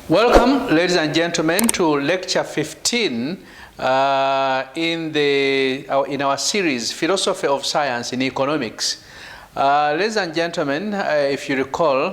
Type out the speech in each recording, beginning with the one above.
Welcome, ladies and gentlemen, to lecture 15 in our series, Philosophy of Science in Economics. Ladies and gentlemen, if you recall,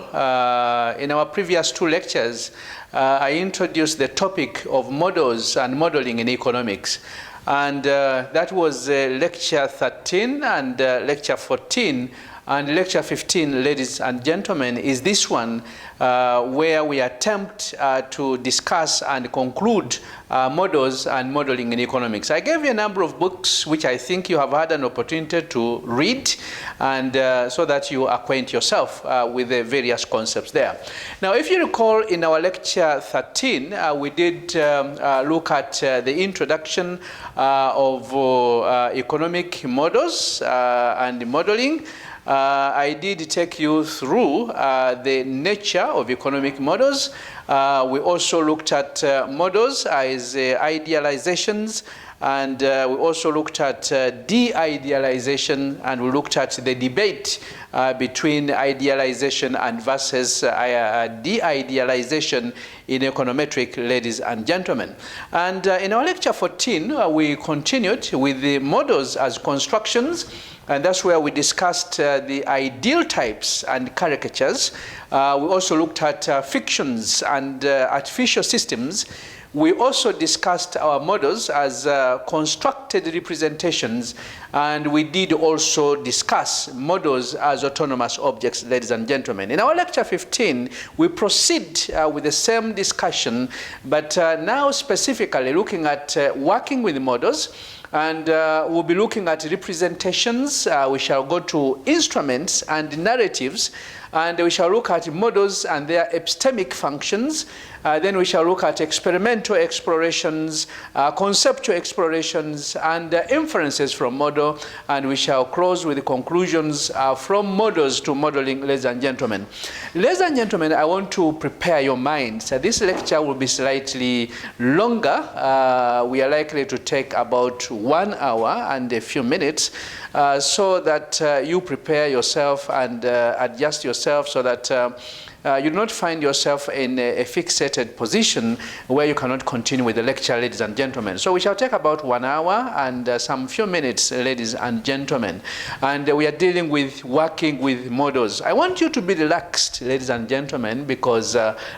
in our previous two lectures, I introduced the topic of models and modeling in economics. And that was lecture 13 and lecture 14. And lecture 15, ladies and gentlemen, is this one where we attempt to discuss and conclude models and modeling in economics. I gave you a number of books which I think you have had an opportunity to read, and so that you acquaint yourself with the various concepts there. Now, if you recall, in our lecture 13, we did look at the introduction of economic models and modeling. I did take you through the nature of economic models. We also looked at models as idealizations, and we also looked at de-idealization, and we looked at the debate between idealization and versus de-idealization in econometric, ladies and gentlemen. And in our lecture 14, we continued with the models as constructions, and that's where we discussed the ideal types and caricatures. We also looked at fictions and artificial systems. We also discussed our models as constructed representations, and we did also discuss models as autonomous objects, ladies and gentlemen. In our lecture 15, we proceed with the same discussion, but now specifically looking at working with models. And we'll be looking at representations. We shall go to instruments and narratives, and we shall look at models and their epistemic functions. Then we shall look at experimental explorations, conceptual explorations, and inferences from model. And we shall close with the conclusions from models to modeling, ladies and gentlemen. Ladies and gentlemen, I want to prepare your minds. This lecture will be slightly longer. We are likely to take about 1 hour and a few minutes, so that you prepare yourself and adjust yourself so that you do not find yourself in a fixated position where you cannot continue with the lecture, ladies and gentlemen. So we shall take about 1 hour and some few minutes, ladies and gentlemen. And we are dealing with working with models. I want you to be relaxed, ladies and gentlemen, because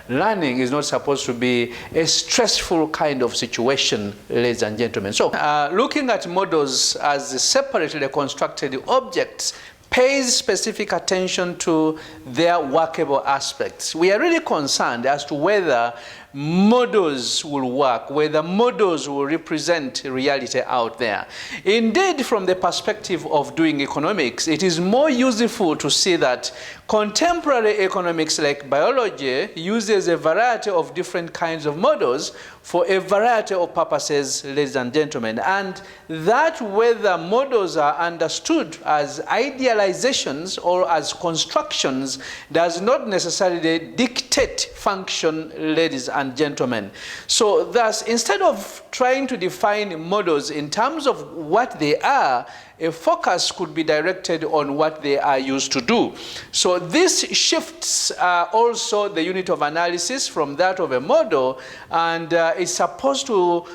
learning is not supposed to be a stressful kind of situation, ladies and gentlemen. So looking at models as separately constructed objects pays specific attention to their workable aspects. We are really concerned as to whether models will work, whether models will represent reality out there. Indeed, from the perspective of doing economics, it is more useful to see that contemporary economics like biology uses a variety of different kinds of models for a variety of purposes, ladies and gentlemen, and that whether models are understood as idealizations or as constructions does not necessarily dictate function, ladies and gentlemen. So thus, instead of trying to define models in terms of what they are, a focus could be directed on what they are used to do. So this shifts also the unit of analysis from that of a model, and is supposed to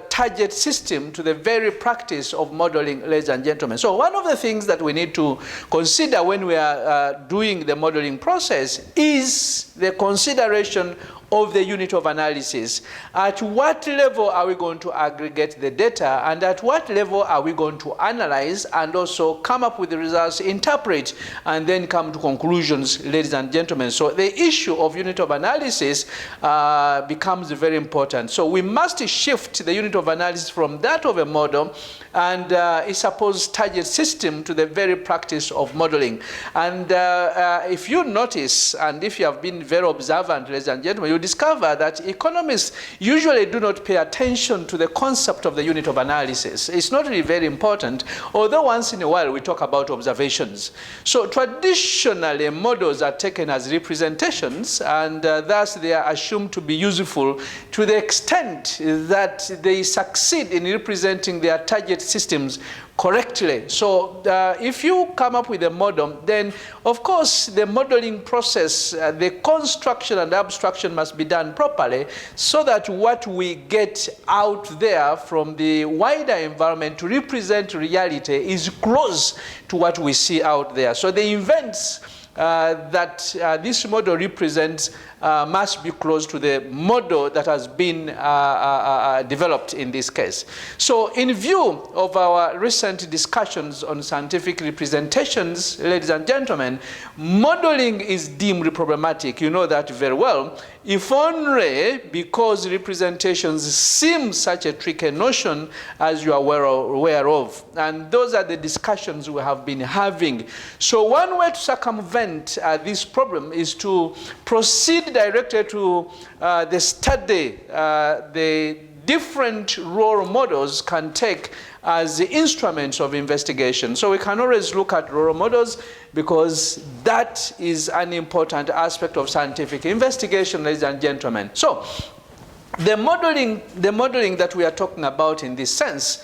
target system to the very practice of modeling, ladies and gentlemen. So one of the things that we need to consider when we are doing the modeling process is the consideration of the unit of analysis. At what level are we going to aggregate the data, and at what level are we going to analyze and also come up with the results, interpret, and then come to conclusions, ladies and gentlemen. So the issue of unit of analysis becomes very important. So we must shift the unit of analysis from that of a model and it's supposed target system to the very practice of modeling. And if you notice, and if you have been very observant, ladies and gentlemen, you discover that economists usually do not pay attention to the concept of the unit of analysis. It's not really very important, although once in a while we talk about observations. So traditionally, models are taken as representations, and thus they are assumed to be useful to the extent that they succeed in representing their target systems correctly. So if you come up with a model, then of course the modeling process, the construction and abstraction must be done properly so that what we get out there from the wider environment to represent reality is close to what we see out there. So the events that this model represents must be close to the model that has been developed in this case. So in view of our recent discussions on scientific representations, ladies and gentlemen, modeling is deemed problematic. You know that very well. If only because representations seem such a tricky notion as you are aware of. And those are the discussions we have been having. So one way to circumvent this problem is to proceed directly to the study the different role models can take as the instruments of investigation. So we can always look at role models because that is an important aspect of scientific investigation, ladies and gentlemen. So the modeling that we are talking about in this sense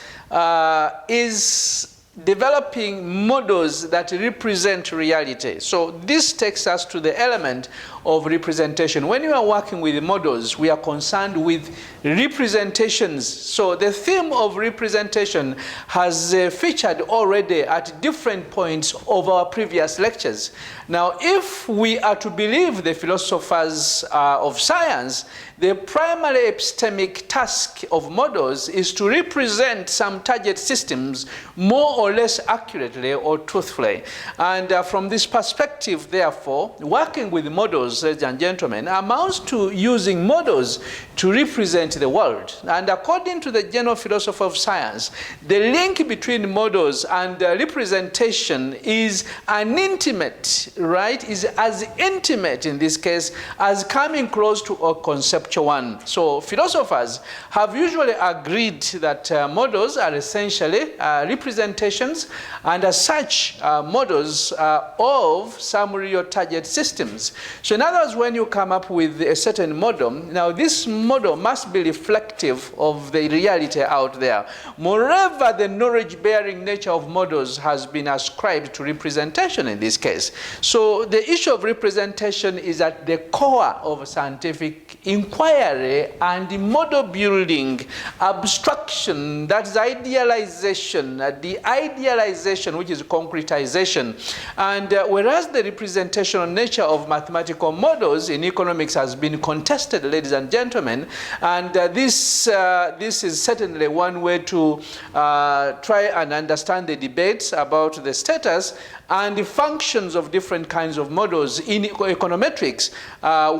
is developing models that represent reality. So this takes us to the element of representation. When you are working with models, we are concerned with representations. So the theme of representation has featured already at different points of our previous lectures. Now, if we are to believe the philosophers of science, the primary epistemic task of models is to represent some target systems more or less accurately or truthfully. And from this perspective, therefore, working with models, ladies and gentlemen, amounts to using models to represent the world. And according to the general philosophy of science, the link between models and representation is an intimate, right? Is as intimate in this case as coming close to a conceptual one. So philosophers have usually agreed that models are essentially representations, and as such, models of some real target systems. So in other words, when you come up with a certain model, now this model must be reflective of the reality out there. Moreover, the knowledge-bearing nature of models has been ascribed to representation in this case. So the issue of representation is at the core of scientific inquiry and model building, abstraction, that's idealization, the idealization which is concretization. And whereas the representational nature of mathematical models in economics has been contested, ladies and gentlemen, and this is certainly one way to try and understand the debates about the status and the functions of different kinds of models in econometrics,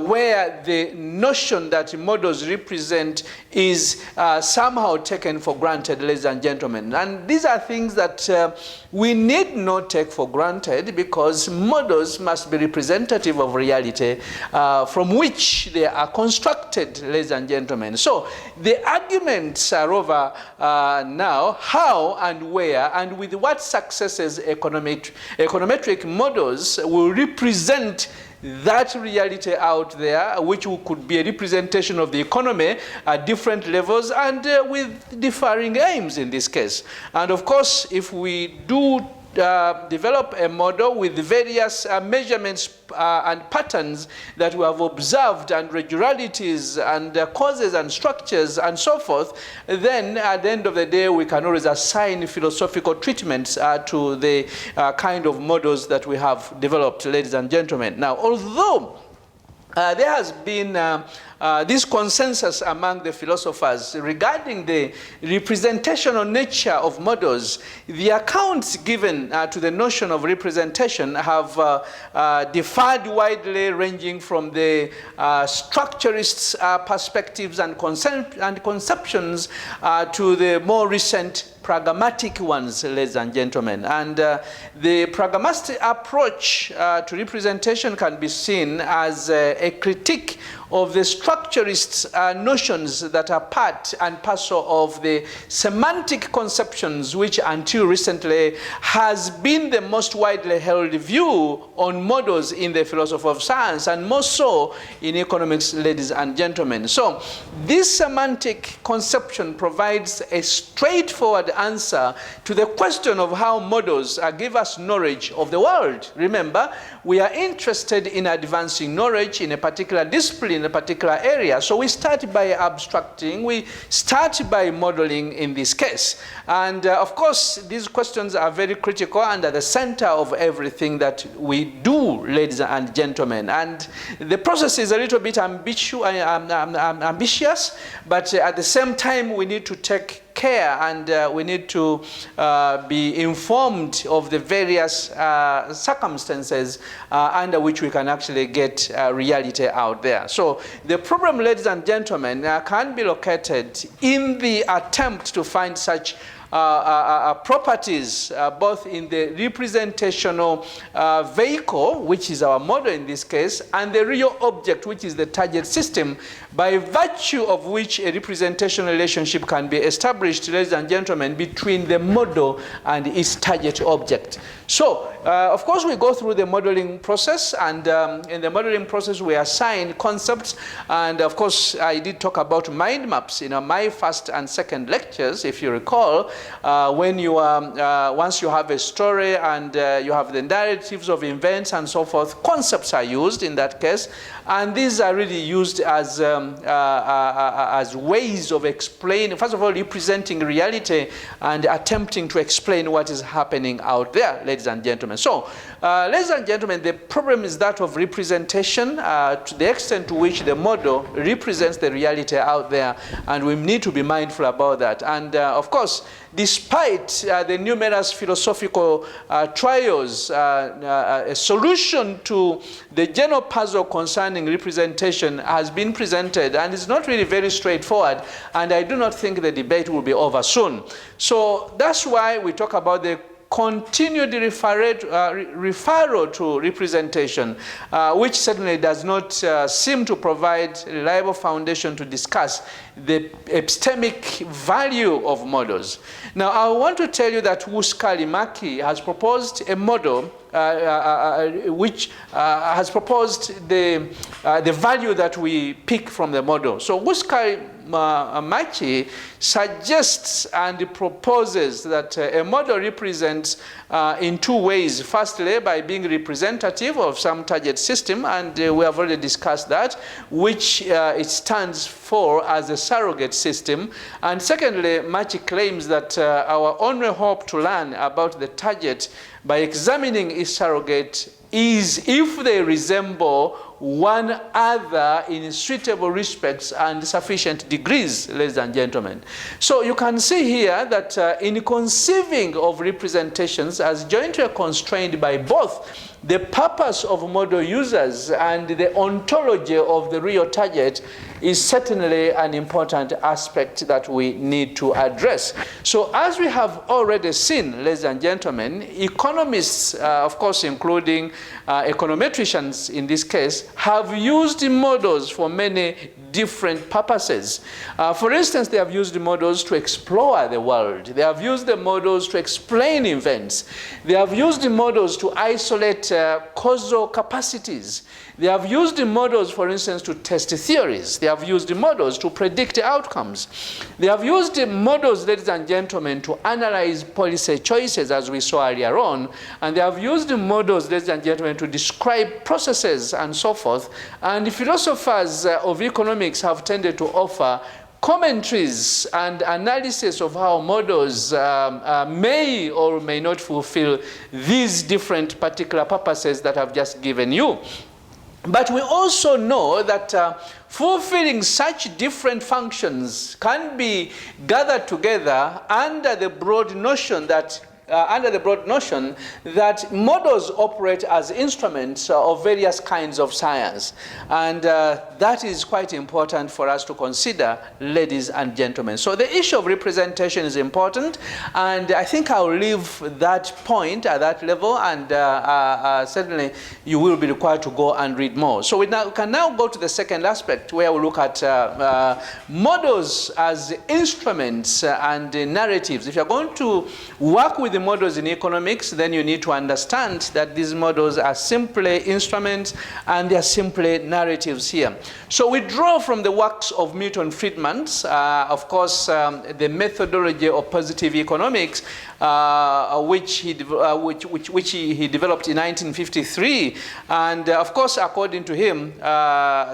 where the notion that models represent is somehow taken for granted, ladies and gentlemen. And these are things that we need not take for granted, because models must be representative of reality from which they are constructed, ladies and gentlemen. So the arguments are over now how and where and with what successes econometric models will represent that reality out there, which could be a representation of the economy at different levels and with differing aims in this case. And of course, if we do develop a model with various measurements and patterns that we have observed, and regularities and causes and structures and so forth, then at the end of the day we can always assign philosophical treatments to the kind of models that we have developed, ladies and gentlemen. Now, although there has been this consensus among the philosophers regarding the representational nature of models, the accounts given to the notion of representation have differed widely, ranging from the structurists' perspectives and conceptions to the more recent pragmatic ones, ladies and gentlemen. And the pragmatic approach to representation can be seen as a critique of the structurist notions that are part and parcel of the semantic conceptions, which until recently has been the most widely held view on models in the philosophy of science, and more so in economics, ladies and gentlemen. So this semantic conception provides a straightforward answer to the question of how models give us knowledge of the world. Remember, we are interested in advancing knowledge in a particular discipline, in a particular area. So we start by abstracting, we start by modeling in this case. And of course, these questions are very critical and at the center of everything that we do, ladies and gentlemen. And the process is a little bit ambitious, but at the same time, we need to take care and we need to be informed of the various circumstances under which we can actually get reality out there. So the problem, ladies and gentlemen, can be located in the attempt to find such properties, both in the representational vehicle, which is our model in this case, and the real object, which is the target system, by virtue of which a representational relationship can be established, ladies and gentlemen, between the model and its target object. So, of course, we go through the modeling process, and in the modeling process, we assign concepts, and of course, I did talk about mind maps in my first and second lectures, if you recall. When you once you have a story and you have the narratives of events and so forth, concepts are used in that case, and these are really used as ways of explaining, first of all, representing reality and attempting to explain what is happening out there, ladies and gentlemen. So, ladies and gentlemen, the problem is that of representation to the extent to which the model represents the reality out there, and we need to be mindful about that. And of course, despite the numerous philosophical trials, a solution to the general puzzle concerning representation has been presented, and it's not really very straightforward, and I do not think the debate will be over soon. So that's why we talk about the continued referral to representation, which certainly does not seem to provide a reliable foundation to discuss the epistemic value of models. Now, I want to tell you that Wuskali-Maki has proposed a model which has proposed the value that we pick from the model. So Wuskali-Maki suggests and proposes that a model represents in two ways. Firstly, by being representative of some target system, and we have already discussed that, which it stands for as a surrogate system. And secondly, Maki claims that our only hope to learn about the target by examining its surrogate is if they resemble one other in suitable respects and sufficient degrees, ladies and gentlemen. So you can see here that in conceiving of representations as jointly constrained by both the purpose of model users and the ontology of the real target is certainly an important aspect that we need to address. So as we have already seen, ladies and gentlemen, economists, of course, including econometricians in this case, have used models for many different purposes. For instance, they have used models to explore the world. They have used the models to explain events. They have used the models to isolate causal capacities. They have used the models, for instance, to test theories. They have used the models to predict outcomes. They have used the models, ladies and gentlemen, to analyze policy choices, as we saw earlier on. And they have used the models, ladies and gentlemen, to describe processes and so forth. And the philosophers of economics have tended to offer commentaries and analysis of how models may or may not fulfill these different particular purposes that I've just given you. But we also know that fulfilling such different functions can be gathered together under the broad notion that models operate as instruments of various kinds of science. And that is quite important for us to consider, ladies and gentlemen. So the issue of representation is important, and I think I'll leave that point at that level, and certainly you will be required to go and read more. So we can now go to the second aspect, where we look at models as instruments and narratives. If you're going to work with the models in economics, then you need to understand that these models are simply instruments and they are simply narratives here. So we draw from the works of Milton Friedman, of course, the methodology of positive economics, which he developed in 1953. And of course, according to him,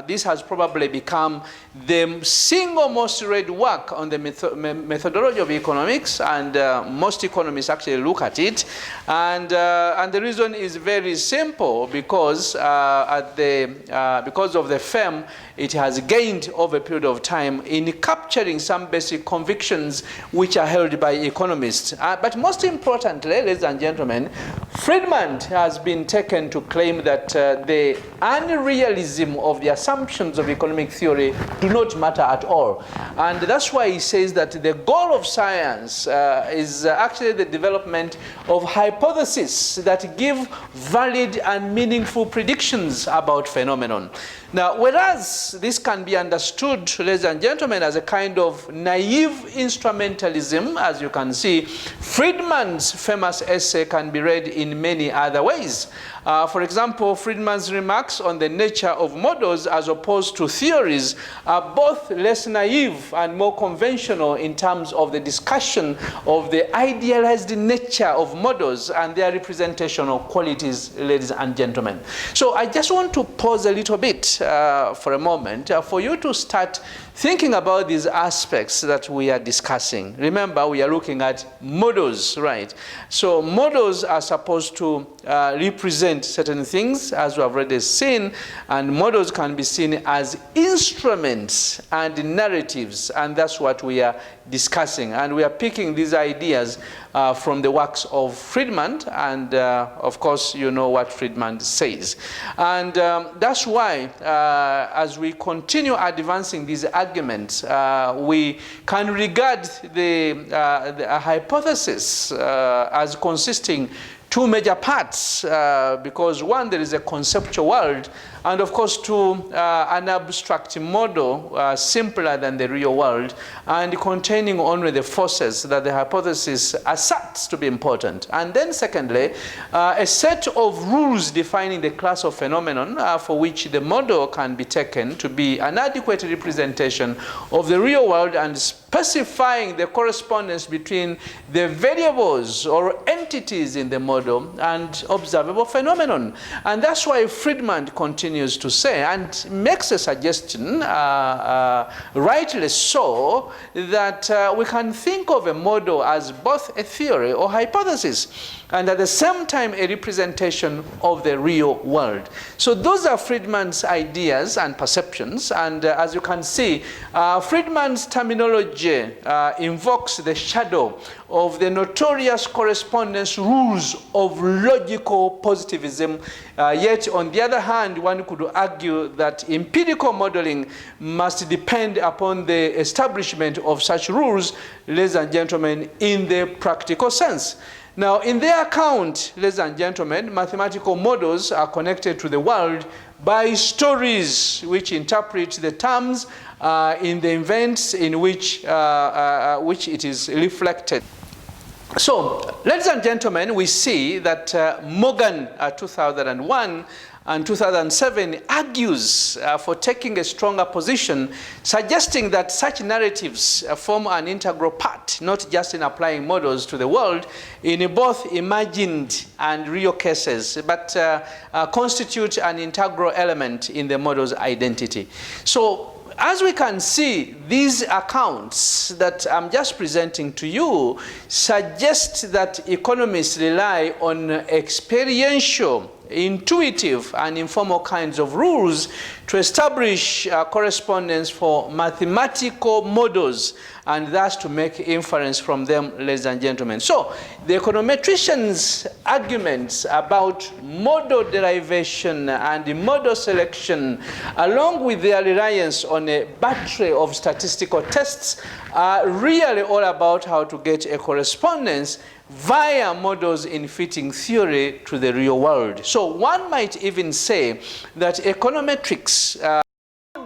this has probably become the single most read work on the methodology of economics, and most economists actually look at it. And the reason is very simple, because because of the fame it has gained over a period of time in capturing some basic convictions which are held by economists. But most importantly, ladies and gentlemen, Friedman has been taken to claim that the unrealism of the assumptions of economic theory do not matter at all. And that's why he says that the goal of science is actually the development of hypotheses that give valid and meaningful predictions about phenomenon. Now, whereas this can be understood, ladies and gentlemen, as a kind of naive instrumentalism, as you can see, Friedman's famous essay can be read in many other ways. For example, Friedman's remarks on the nature of models as opposed to theories are both less naive and more conventional in terms of the discussion of the idealized nature of models and their representational qualities, ladies and gentlemen. So I just want to pause a little bit for a moment for you to start thinking about these aspects that we are discussing. Remember, we are looking at models, right? So models are supposed to represent certain things, as we have already seen, and models can be seen as instruments and narratives, and that's what we are discussing. And we are picking these ideas from the works of Friedman, and of course, you know what Friedman says. And that's why, as we continue advancing these arguments, we can regard the hypothesis as consisting two major parts, because one, there is a conceptual world, and of course two, an abstract model simpler than the real world and containing only the forces that the hypothesis asserts to be important. And then secondly, a set of rules defining the class of phenomenon for which the model can be taken to be an adequate representation of the real world, and specifying the correspondence between the variables or entities in the model and observable phenomenon. And that's why Friedman continues to say and makes a suggestion, rightly so, that we can think of a model as both a theory or hypothesis, and at the same time a representation of the real world. So those are Friedman's ideas and perceptions, and as you can see, Friedman's terminology invokes the shadow of the notorious correspondence rules of logical positivism. Yet on the other hand, one could argue that empirical modeling must depend upon the establishment of such rules, ladies and gentlemen, in the practical sense. Now, in their account, ladies and gentlemen, mathematical models are connected to the world by stories which interpret the terms in the events in which it is reflected. So, ladies and gentlemen, we see that Morgan 2001 and 2007 argues for taking a stronger position, suggesting that such narratives form an integral part, not just in applying models to the world in both imagined and real cases, but constitute an integral element in the model's identity. So, as we can see, these accounts that I'm just presenting to you suggest that economists rely on experiential, intuitive, and informal kinds of rules to establish correspondence for mathematical models, and thus to make inference from them, ladies and gentlemen. So the econometricians' arguments about model derivation and model selection, along with their reliance on a battery of statistical tests, are really all about how to get a correspondence via models in fitting theory to the real world. So one might even say that econometrics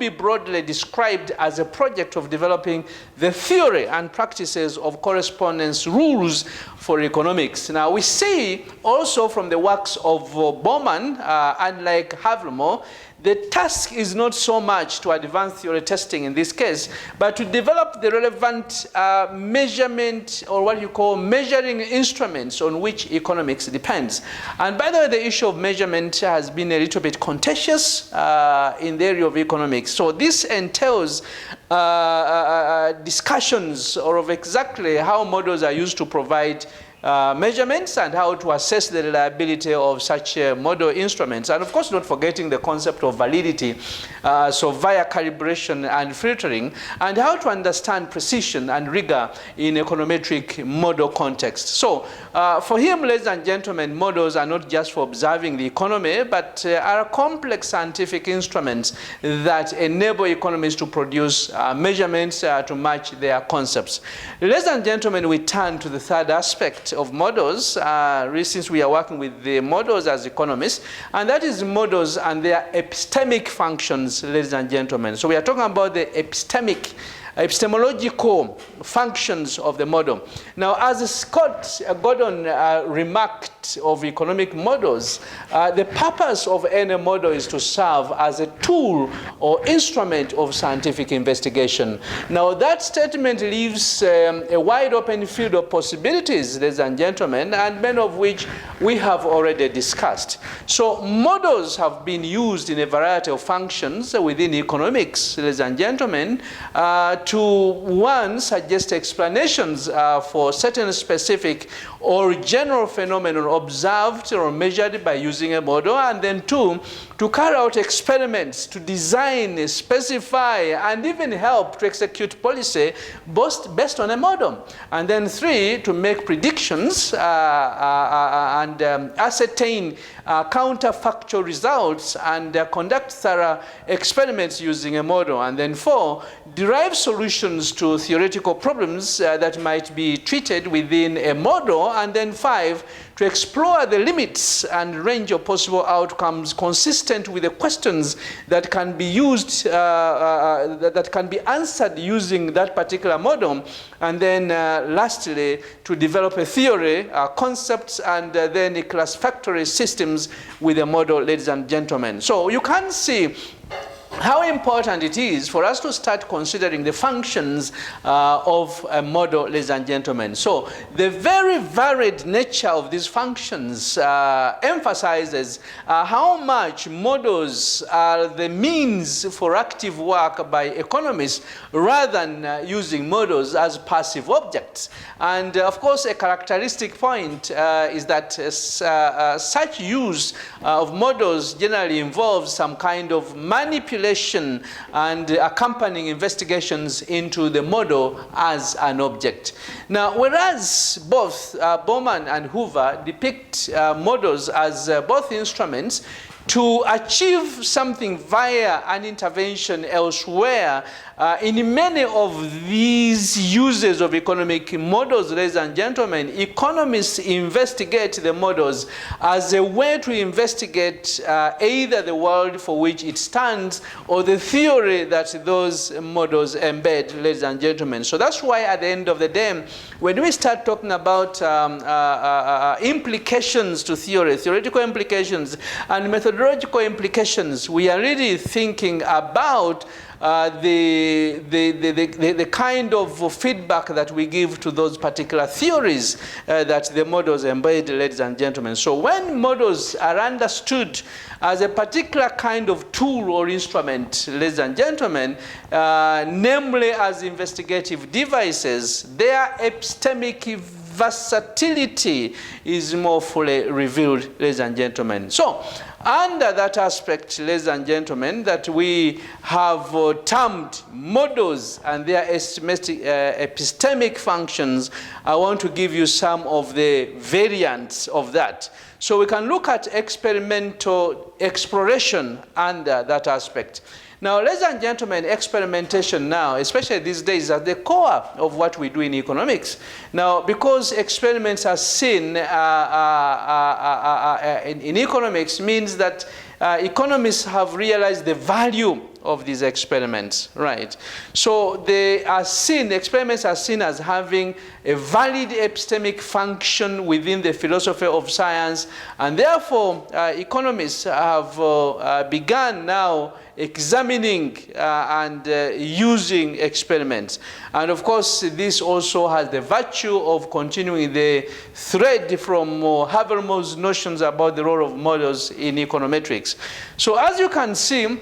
be broadly described as a project of developing the theory and practices of correspondence rules for economics. Now, we see also from the works of Bowman, unlike Havermore, the task is not so much to advance theory testing in this case, but to develop the relevant measurement, or what you call measuring instruments on which economics depends. And by the way, the issue of measurement has been a little bit contentious in the area of economics. So this entails discussions of exactly how models are used to provide measurements and how to assess the reliability of such model instruments. And of course, not forgetting the concept of validity, so via calibration and filtering, and how to understand precision and rigor in econometric model context. So for him, ladies and gentlemen, models are not just for observing the economy, but are complex scientific instruments that enable economists to produce measurements to match their concepts. Ladies and gentlemen, we turn to the third aspect of models, since we are working with the models as economists, and that is models and their epistemic functions, ladies and gentlemen. So we are talking about the epistemological functions of the model. Now, as Scott Gordon remarked of economic models, the purpose of any model is to serve as a tool or instrument of scientific investigation. Now, that statement leaves a wide open field of possibilities, ladies and gentlemen, and many of which we have already discussed. So models have been used in a variety of functions within economics, ladies and gentlemen, to, one, suggest explanations for certain specific or general phenomenon observed or measured by using a model, and then two, to carry out experiments to design, specify, and even help to execute policy based on a model. And then three, to make predictions and ascertain counterfactual results and conduct thorough experiments using a model. And then four, derive solutions to theoretical problems that might be treated within a model. And then five, to explore the limits and range of possible outcomes consistent with the questions that can be used, that can be answered using that particular model. And then lastly, to develop a theory, concepts, and then classificatory systems with a model, ladies and gentlemen. So you can see how important it is for us to start considering the functions of a model, ladies and gentlemen. So the very varied nature of these functions emphasizes how much models are the means for active work by economists rather than using models as passive objects. And of course, a characteristic point is that such use of models generally involves some kind of manipulation and accompanying investigations into the model as an object. Now, whereas both Bowman and Hoover depict models as both instruments to achieve something via an intervention elsewhere, in many of these uses of economic models, ladies and gentlemen, economists investigate the models as a way to investigate either the world for which it stands or the theory that those models embed, ladies and gentlemen. So that's why at the end of the day, when we start talking about implications to theory, theoretical implications and methodological implications, we are really thinking about the kind of feedback that we give to those particular theories that the models embed, ladies and gentlemen. So when models are understood as a particular kind of tool or instrument, ladies and gentlemen, namely as investigative devices, their epistemic versatility is more fully revealed, ladies and gentlemen. So, under that aspect, ladies and gentlemen, that we have termed models and their epistemic functions, I want to give you some of the variants of that. So we can look at experimental exploration under that aspect. Now, ladies and gentlemen, experimentation now, especially these days, is at the core of what we do in economics. Now, because experiments are seen in economics means that economists have realized the value of these experiments, right? So they are seen, experiments are seen as having a valid epistemic function within the philosophy of science, and therefore economists have begun now examining and using experiments. And of course, this also has the virtue of continuing the thread from Habermas' notions about the role of models in econometrics. So as you can see,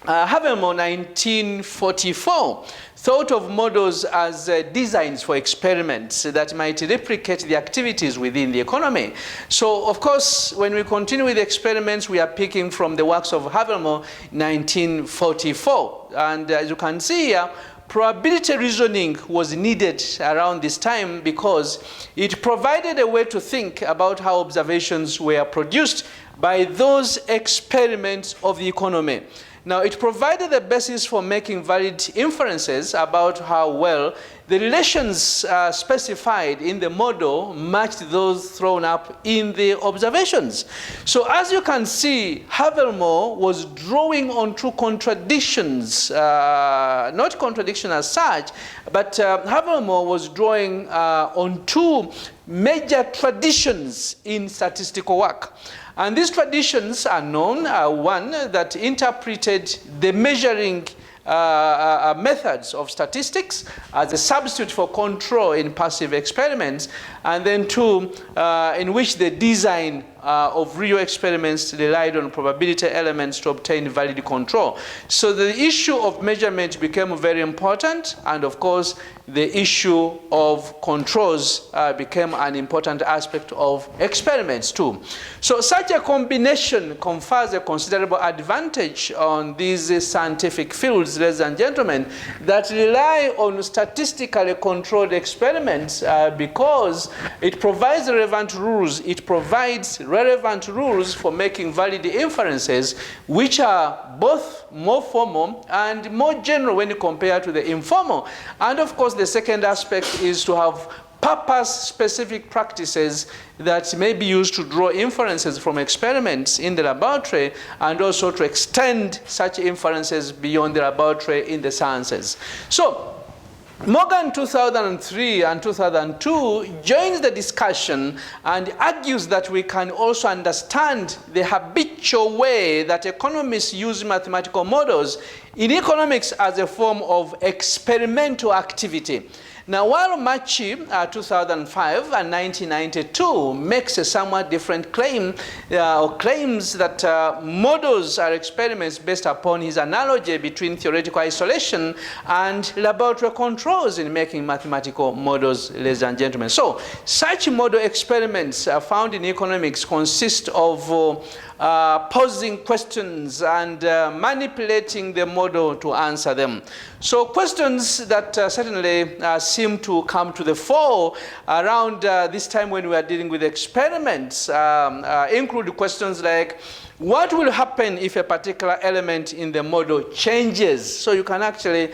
Habermas, 1944, thought of models as designs for experiments that might replicate the activities within the economy. So, of course, when we continue with experiments, we are picking from the works of Habermas, 1944. And as you can see here, probability reasoning was needed around this time because it provided a way to think about how observations were produced by those experiments of the economy. Now, it provided the basis for making valid inferences about how well the relations specified in the model matched those thrown up in the observations. So as you can see, Habermas was drawing on two contradictions, not contradiction as such, but Habermas was drawing on two major traditions in statistical work. And these traditions are known, one that interpreted the measuring methods of statistics as a substitute for control in passive experiments, and then two, in which the design of real experiments relied on probability elements to obtain valid control. So the issue of measurement became very important, and of course, the issue of controls became an important aspect of experiments too. So such a combination confers a considerable advantage on these scientific fields, ladies and gentlemen, that rely on statistically controlled experiments because it provides relevant rules. It provides relevant rules for making valid inferences, which are both more formal and more general when you compare to the informal. And of course, the second aspect is to have purpose-specific practices that may be used to draw inferences from experiments in the laboratory, and also to extend such inferences beyond the laboratory in the sciences. So, Morgan 2003 and 2002 joins the discussion and argues that we can also understand the habitual way that economists use mathematical models in economics as a form of experimental activity. Now, while Machi 2005 and 1992 makes a somewhat different claim, or claims that models are experiments based upon his analogy between theoretical isolation and laboratory controls in making mathematical models, ladies and gentlemen. So, such model experiments found in economics consist of posing questions and manipulating the model to answer them. So questions that certainly seem to come to the fore around this time when we are dealing with experiments include questions like, what will happen if a particular element in the model changes? So you can actually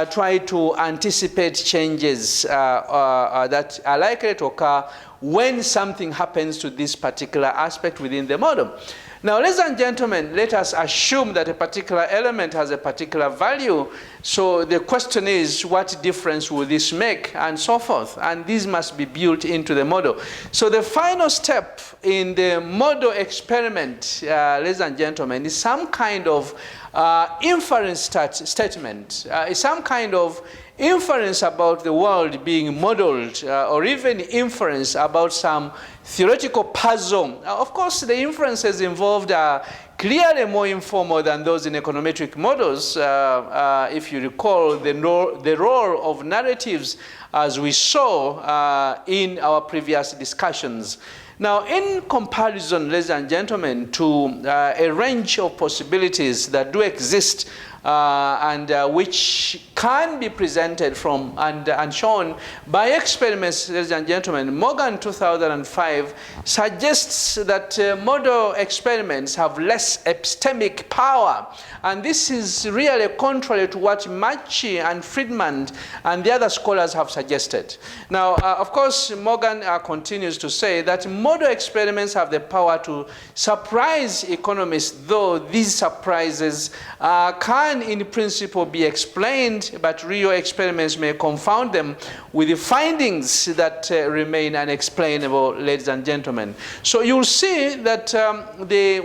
try to anticipate changes that are likely to occur when something happens to this particular aspect within the model. Now, ladies and gentlemen, let us assume that a particular element has a particular value. So the question is, what difference will this make, and so forth. And these must be built into the model. So the final step in the model experiment, ladies and gentlemen, is some kind of inference statement, is some kind of inference about the world being modeled, or even inference about some theoretical puzzle. Of course, the inferences involved are clearly more informal than those in econometric models. If you recall the role of narratives as we saw in our previous discussions. Now, in comparison, ladies and gentlemen, to a range of possibilities that do exist which can be presented from and shown by experiments, ladies and gentlemen. Morgan 2005 suggests that model experiments have less epistemic power, and this is really contrary to what Machi and Friedman and the other scholars have suggested. Now, of course, Morgan continues to say that model experiments have the power to surprise economists, though these surprises can in principle be explained, but real experiments may confound them with the findings that remain unexplainable, ladies and gentlemen. So you'll see that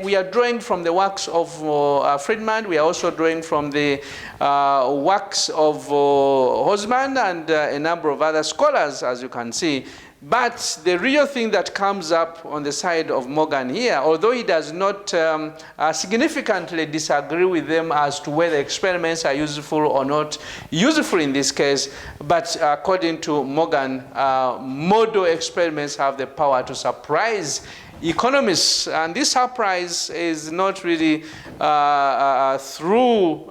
we are drawing from the works of Friedman. We are also drawing from the works of Hosman and a number of other scholars, as you can see. But the real thing that comes up on the side of Morgan here, although he does not significantly disagree with them as to whether experiments are useful or not useful in this case, but according to Morgan, model experiments have the power to surprise economists, and this surprise is not really through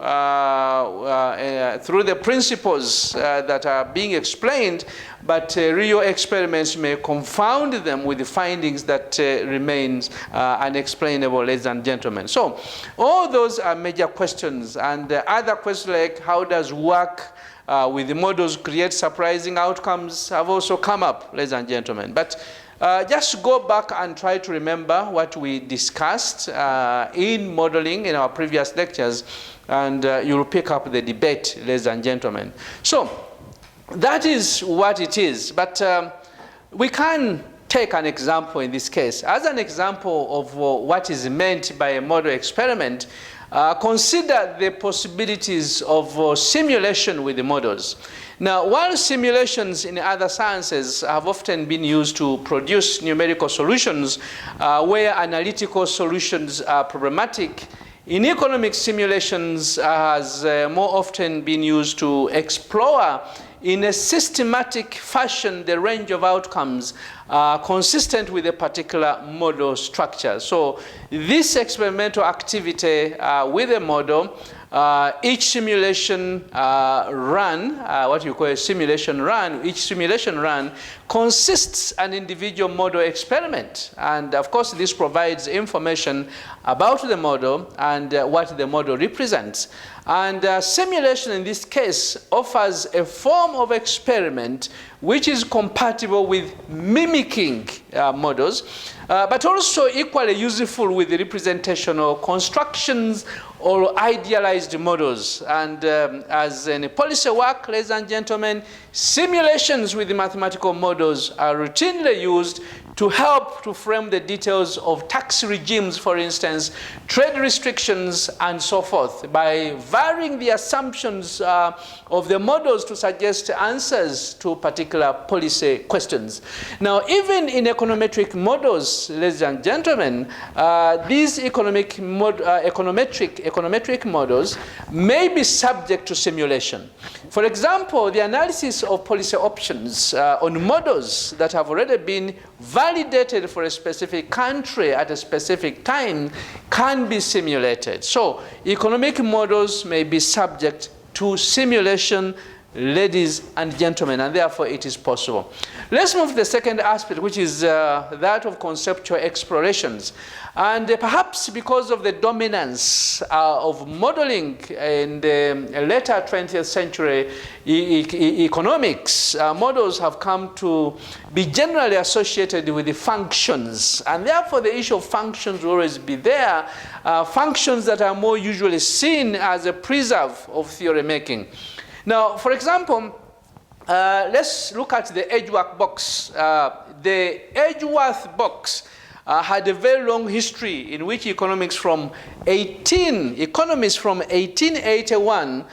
the principles that are being explained, but real experiments may confound them with the findings that remains unexplainable, ladies and gentlemen. So all those are major questions, and other questions like how does work with the models create surprising outcomes have also come up, ladies and gentlemen. But just go back and try to remember what we discussed in modeling in our previous lectures, and you'll pick up the debate, ladies and gentlemen. So that is what it is, but we can take an example in this case. As an example of what is meant by a model experiment, consider the possibilities of simulation with the models. Now, while simulations in other sciences have often been used to produce numerical solutions where analytical solutions are problematic, in economics, simulations has more often been used to explore in a systematic fashion the range of outcomes consistent with a particular model structure. So this experimental activity with a model, each simulation run, what you call a simulation run, each simulation run consists an individual model experiment. And of course, this provides information about the model and what the model represents. And simulation in this case offers a form of experiment which is compatible with mimicking models, but also equally useful with the representational constructions or idealized models. And as in policy work, ladies and gentlemen, simulations with the mathematical models are routinely used to help to frame the details of tax regimes, for instance, trade restrictions, and so forth, by varying the assumptions of the models to suggest answers to particular policy questions. Now, even in econometric models, ladies and gentlemen, these econometric models may be subject to simulation. For example, the analysis of policy options on models that have already been validated for a specific country at a specific time can be simulated. So economic models may be subject to simulation, ladies and gentlemen, and therefore it is possible. Let's move to the second aspect, which is that of conceptual explorations. And perhaps because of the dominance of modeling in the later 20th century economics, models have come to be generally associated with the functions. And therefore the issue of functions will always be there, functions that are more usually seen as a preserve of theory making. Now, for example, let's look at the Edgeworth box. The Edgeworth box had a very long history in which economists from 1881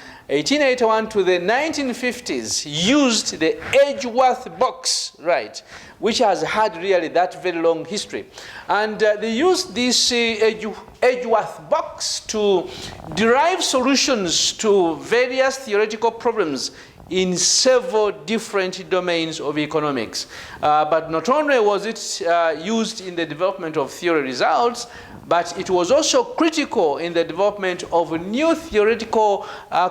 to the 1950s used the Edgeworth box, right, which has had really that very long history. And they used this Edgeworth box to derive solutions to various theoretical problems in several different domains of economics. But not only was it used in the development of theory results, but it was also critical in the development of new theoretical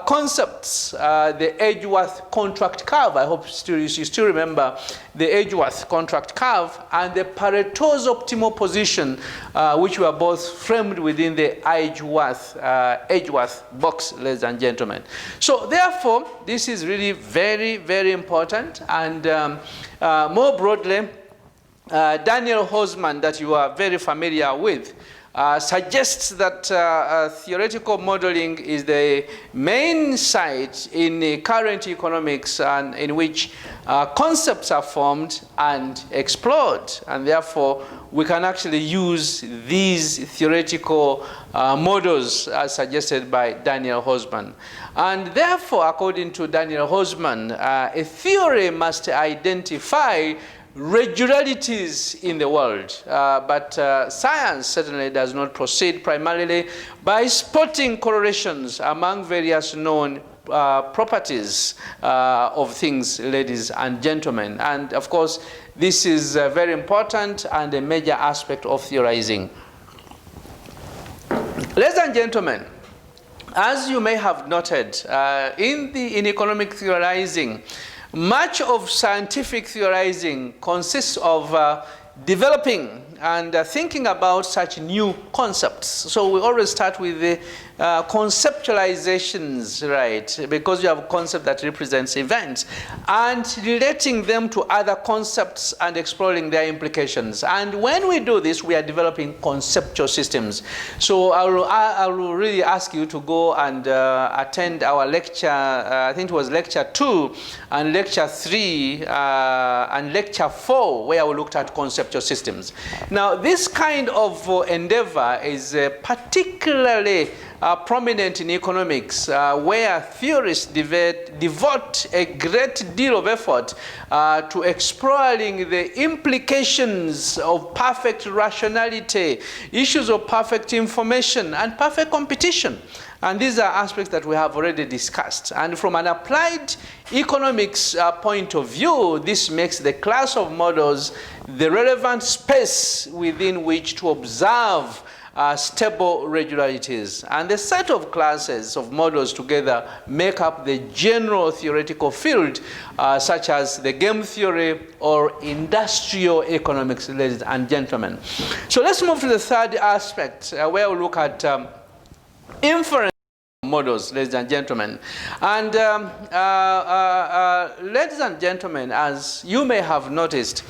concepts. The Edgeworth contract curve, I hope you still remember the Edgeworth contract curve, and the Pareto's optimal position, which were both framed within the Edgeworth box, ladies and gentlemen. So therefore, this is really very, very important. And more broadly, Daniel Hosman, that you are very familiar with, suggests that theoretical modeling is the main site in current economics and in which concepts are formed and explored. And therefore, we can actually use these theoretical models as suggested by Daniel Hosman. And therefore, according to Daniel Hosman, a theory must identify regularities in the world, but science certainly does not proceed primarily by spotting correlations among various known properties of things, ladies and gentlemen. And of course, this is very important and a major aspect of theorizing. Ladies and gentlemen, as you may have noted, in economic theorizing, much of scientific theorizing consists of developing and thinking about such new concepts. So we always start with the conceptualizations, right? Because you have a concept that represents events, and relating them to other concepts and exploring their implications. And when we do this, we are developing conceptual systems. So I will really ask you to go and attend our lecture, I think it was lecture 2 and lecture 3 and lecture 4, where we looked at conceptual systems. Now, this kind of endeavor is particularly prominent in economics, where theorists devote a great deal of effort to exploring the implications of perfect rationality, issues of perfect information, and perfect competition. And these are aspects that we have already discussed. And from an applied economics point of view, this makes the class of models the relevant space within which to observe stable regularities. And the set of classes of models together make up the general theoretical field, such as the game theory or industrial economics, ladies and gentlemen. So let's move to the third aspect, where we'll look at inference models, ladies and gentlemen. And ladies and gentlemen, as you may have noticed,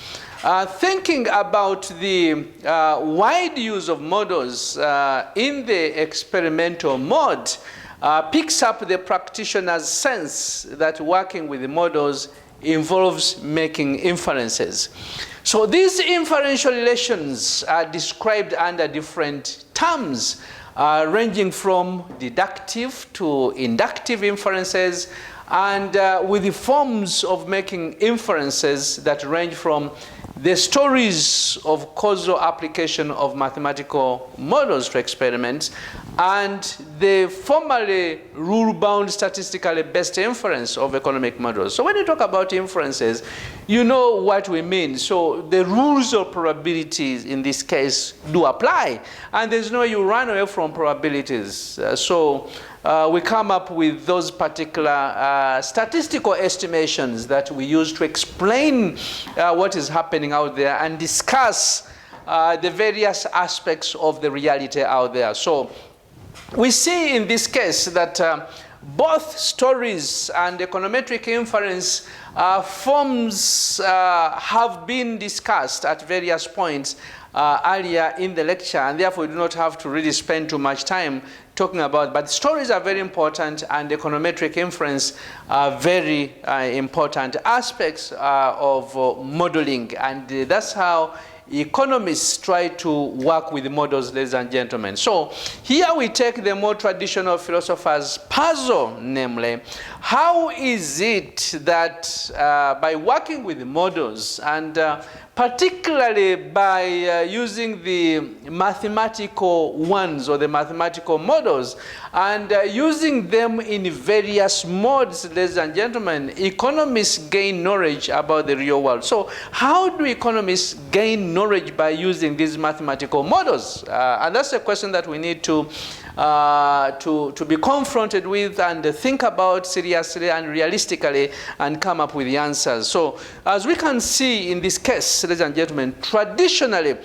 thinking about the wide use of models in the experimental mode picks up the practitioner's sense that working with the models involves making inferences. So these inferential relations are described under different terms, ranging from deductive to inductive inferences, and with the forms of making inferences that range from the stories of causal application of mathematical models to experiments, and the formally rule-bound statistically based inference of economic models. So when you talk about inferences, you know what we mean. So the rules of probabilities in this case do apply, and there's no way you run away from probabilities. We come up with those particular statistical estimations that we use to explain what is happening out there and discuss the various aspects of the reality out there. So we see in this case that both stories and econometric inference forms have been discussed at various points earlier in the lecture, and therefore we do not have to really spend too much time talking about, but stories are very important, and econometric inference are very important aspects of modeling, and that's how economists try to work with models, ladies and gentlemen. So here we take the more traditional philosophers' puzzle, namely, how is it that by working with models and particularly by using the mathematical ones or the mathematical models, and using them in various modes, ladies and gentlemen, economists gain knowledge about the real world. So how do economists gain knowledge by using these mathematical models? And that's a question that we need to be confronted with and think about seriously and realistically and come up with the answers. So as we can see in this case, ladies and gentlemen, traditionally,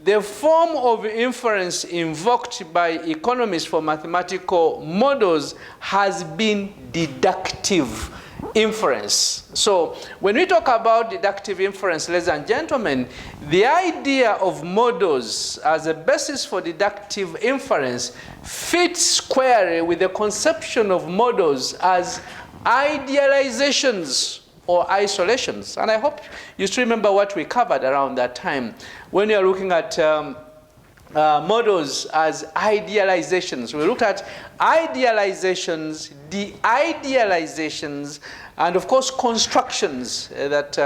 the form of inference invoked by economists for mathematical models has been deductive inference. So when we talk about deductive inference, ladies and gentlemen, the idea of models as a basis for deductive inference fits squarely with the conception of models as idealizations or isolations. And I hope you still remember what we covered around that time when you're looking at models as idealizations. We looked at idealizations, de-idealizations, and of course constructions that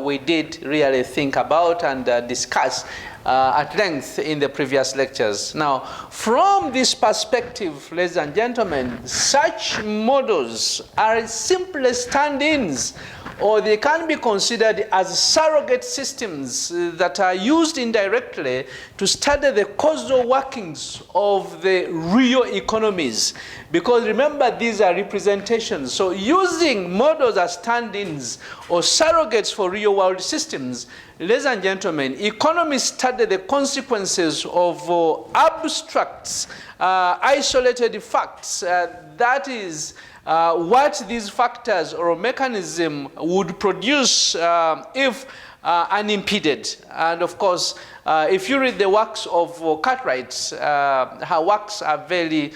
we did really think about and discuss at length in the previous lectures. Now, from this perspective, ladies and gentlemen, such models are simply stand-ins, or they can be considered as surrogate systems that are used indirectly to study the causal workings of the real economies. Because remember, these are representations. So using models as stand-ins or surrogates for real-world systems, ladies and gentlemen, economists study the consequences of abstracts, isolated facts. That is what these factors or mechanism would produce if unimpeded. And of course, if you read the works of Cartwright, her works are very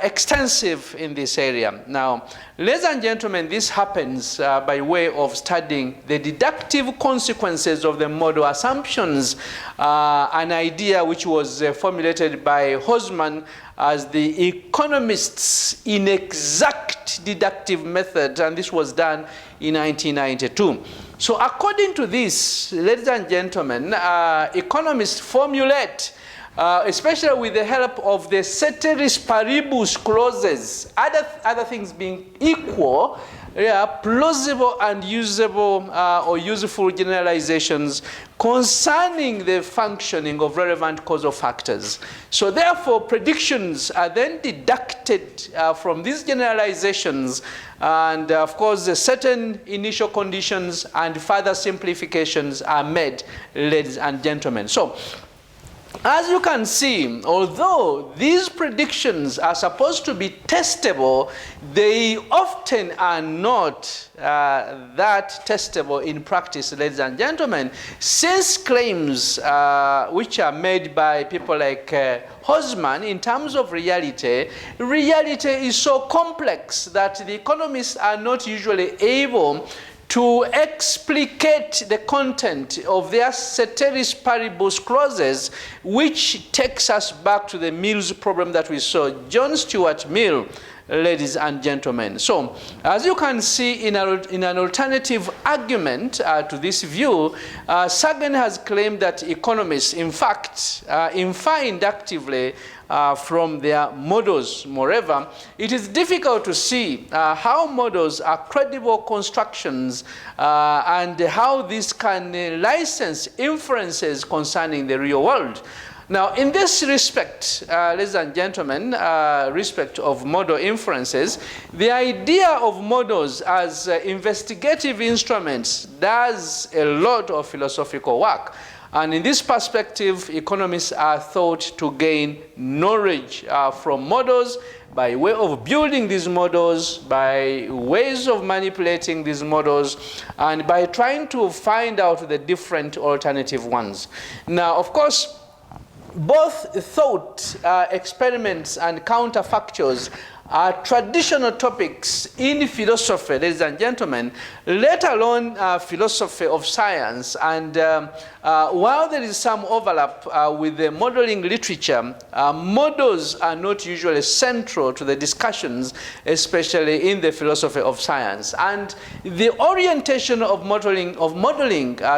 extensive in this area. Now, ladies and gentlemen, this happens by way of studying the deductive consequences of the model assumptions, an idea which was formulated by Hosman as the economist's inexact deductive method, and this was done in 1992. So according to this, ladies and gentlemen, economists formulate, especially with the help of the ceteris paribus clauses, other things being equal, plausible and usable or useful generalizations concerning the functioning of relevant causal factors. So therefore, predictions are then deducted from these generalizations, and of course, certain initial conditions and further simplifications are made, ladies and gentlemen. So, as you can see, although these predictions are supposed to be testable, they often are not that testable in practice, ladies and gentlemen, since claims which are made by people like Hosman in terms of reality is so complex that the economists are not usually able to explicate the content of their ceteris paribus clauses, which takes us back to the Meuse problem that we saw, John Stuart Mill, ladies and gentlemen. So, as you can see in an alternative argument to this view, Sagan has claimed that economists, in fact, infer inductively from their models. Moreover, it is difficult to see how models are credible constructions and how this can license inferences concerning the real world. Now, in this respect, ladies and gentlemen, respect of model inferences, the idea of models as investigative instruments does a lot of philosophical work. And in this perspective, economists are thought to gain knowledge from models by way of building these models, by ways of manipulating these models, and by trying to find out the different alternative ones. Now, of course, both thought experiments and counterfactuals traditional topics in philosophy, ladies and gentlemen, let alone philosophy of science. And while there is some overlap with the modeling literature, models are not usually central to the discussions, especially in the philosophy of science. And the orientation of modeling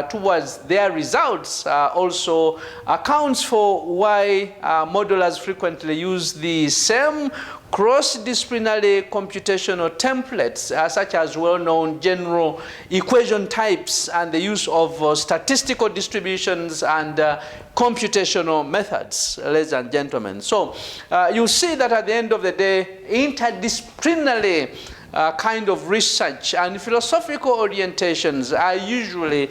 towards their results also accounts for why modelers frequently use the same cross-disciplinary computational templates such as well-known general equation types and the use of statistical distributions and computational methods, ladies and gentlemen. So you see that at the end of the day, interdisciplinary kind of research and philosophical orientations are usually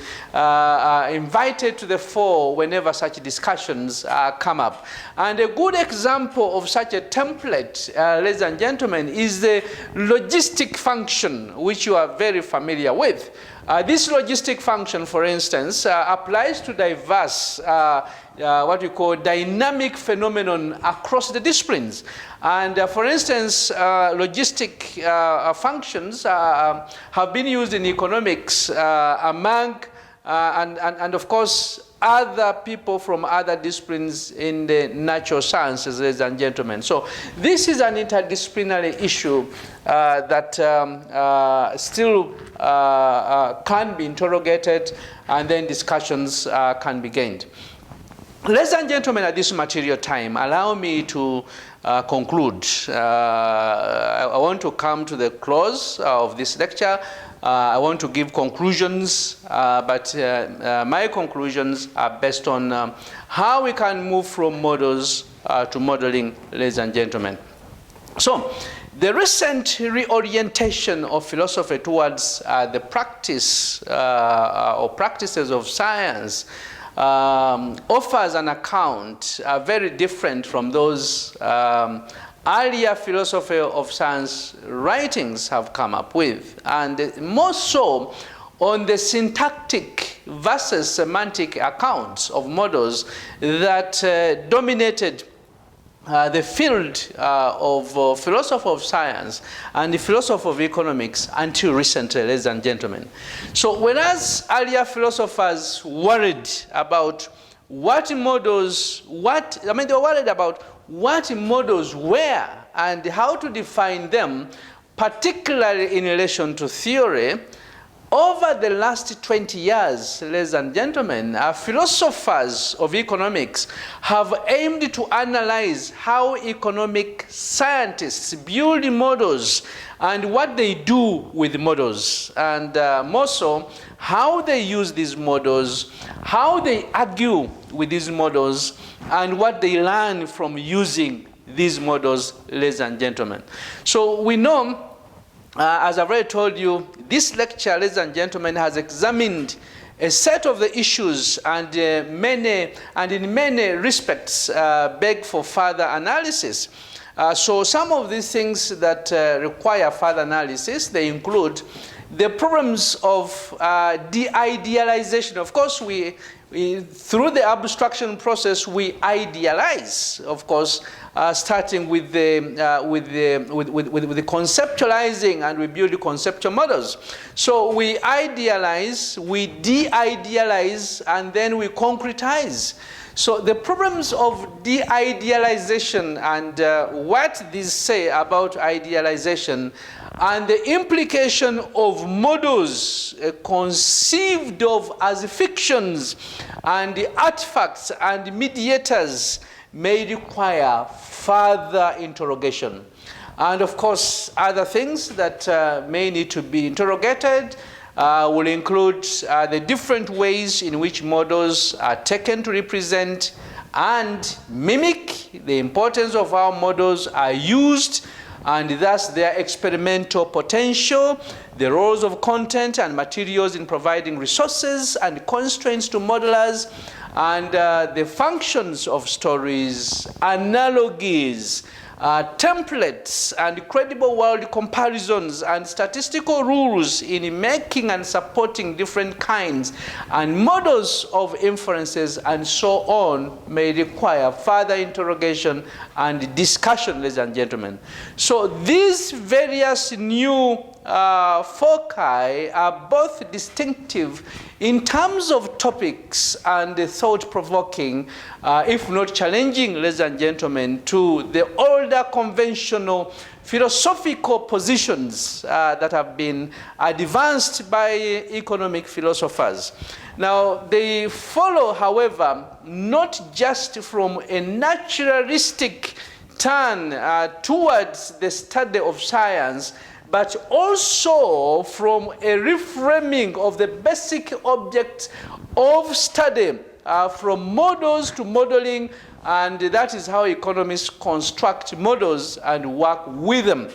invited to the fore whenever such discussions come up. And a good example of such a template, ladies and gentlemen, is the logistic function, which you are very familiar with. This logistic function, for instance, applies to diverse what we call dynamic phenomenon across the disciplines. And for instance, logistic functions have been used in economics among, and of course, other people from other disciplines in the natural sciences, ladies and gentlemen. So this is an interdisciplinary issue that still can be interrogated, and then discussions can be gained. Ladies and gentlemen, at this material time, allow me to conclude. I want to come to the close of this lecture. I want to give conclusions, but my conclusions are based on how we can move from models to modeling, ladies and gentlemen. So, the recent reorientation of philosophy towards the practice or practices of science offers an account very different from those earlier philosophy of science writings have come up with, and more so on the syntactic versus semantic accounts of models that dominated the field of philosophy of science and the philosophy of economics until recently, ladies and gentlemen. So whereas earlier philosophers worried about what models, they were worried about what models were and how to define them, particularly in relation to theory. Over the last 20 years, ladies and gentlemen, philosophers of economics have aimed to analyze how economic scientists build models and what they do with models, and more so, how they use these models, how they argue with these models, and what they learn from using these models, ladies and gentlemen. So we know, as I've already told you, this lecture, ladies and gentlemen, has examined a set of the issues and in many respects beg for further analysis. So some of these things that require further analysis, they include the problems of de-idealization. Of course, through the abstraction process, we idealize, of course, starting with the conceptualizing, and we build the conceptual models. So we idealize, we de-idealize, and then we concretize. So the problems of de-idealization and what these say about idealization, and the implication of models conceived of as fictions and the artifacts and mediators may require further interrogation. And of course, other things that may need to be interrogated will include the different ways in which models are taken to represent and mimic the importance of how models are used, and thus their experimental potential, the roles of content and materials in providing resources and constraints to modelers, and the functions of stories, analogies, templates and credible world comparisons and statistical rules in making and supporting different kinds and models of inferences and so on may require further interrogation and discussion, ladies and gentlemen. So these various new foci are both distinctive in terms of topics and thought-provoking, if not challenging, ladies and gentlemen, to the older conventional philosophical positions that have been advanced by economic philosophers. Now, they follow, however, not just from a naturalistic turn towards the study of science, but also from a reframing of the basic object of study from models to modeling, and that is how economists construct models and work with them.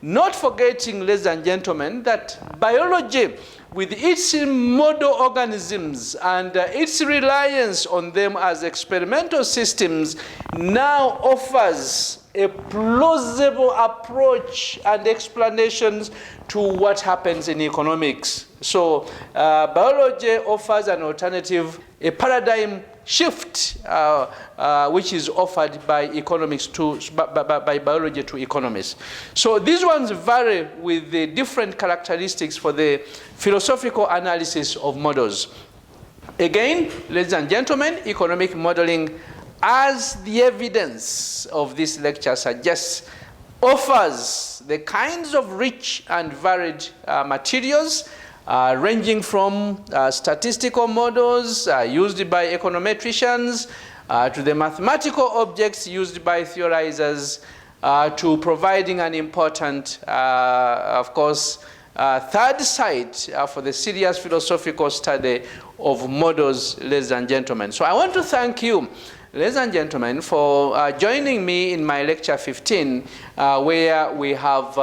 Not forgetting, ladies and gentlemen, that biology, with its model organisms and its reliance on them as experimental systems, now offers a plausible approach and explanations to what happens in economics. So biology offers an alternative, a paradigm shift, which is offered by economics to, by biology to economists. So these ones vary with the different characteristics for the philosophical analysis of models. Again, ladies and gentlemen, economic modeling, as the evidence of this lecture suggests, offers the kinds of rich and varied materials ranging from statistical models used by econometricians to the mathematical objects used by theorizers to providing an important, of course, third site for the serious philosophical study of models, ladies and gentlemen. So I want to thank you, ladies and gentlemen, for joining me in my lecture 15, where we have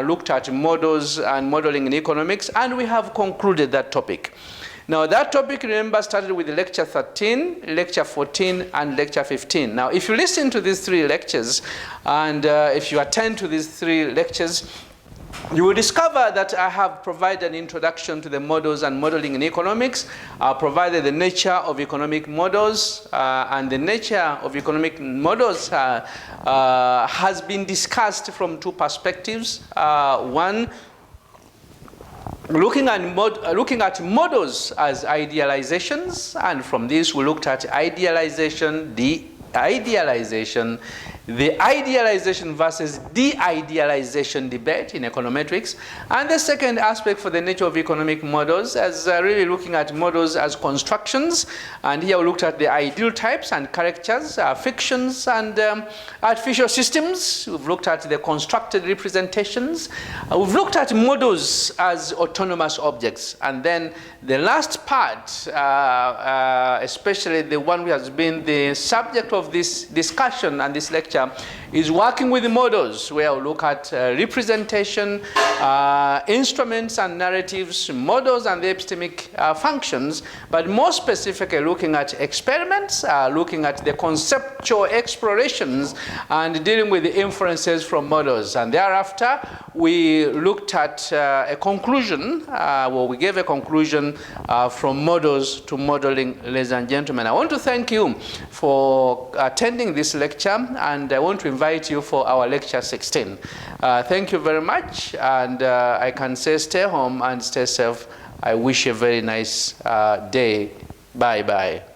looked at models and modeling in economics, and we have concluded that topic. Now, that topic, remember, started with lecture 13, lecture 14, and lecture 15. Now, if you listen to these three lectures, and if you attend to these three lectures, you will discover that I have provided an introduction to the models and modeling in economics, provided the nature of economic models, and the nature of economic models has been discussed from two perspectives. One, looking at models as idealizations, and from this we looked at idealization, the idealization versus de-idealization debate in econometrics. And the second aspect for the nature of economic models is really looking at models as constructions. And here we looked at the ideal types and characters, fictions and artificial systems. We've looked at the constructed representations. We've looked at models as autonomous objects. And then the last part, especially the one which has been the subject of this discussion and this lecture, is working with the models, where we look at representation, instruments and narratives, models and the epistemic functions, but more specifically looking at experiments, looking at the conceptual explorations, and dealing with the inferences from models. And thereafter, we looked at a conclusion, we gave a conclusion from models to modeling, ladies and gentlemen. I want to thank you for attending this lecture, and I want to invite you for our lecture 16. Thank you very much, and I can say stay home and stay safe. I wish you a very nice day. Bye-bye.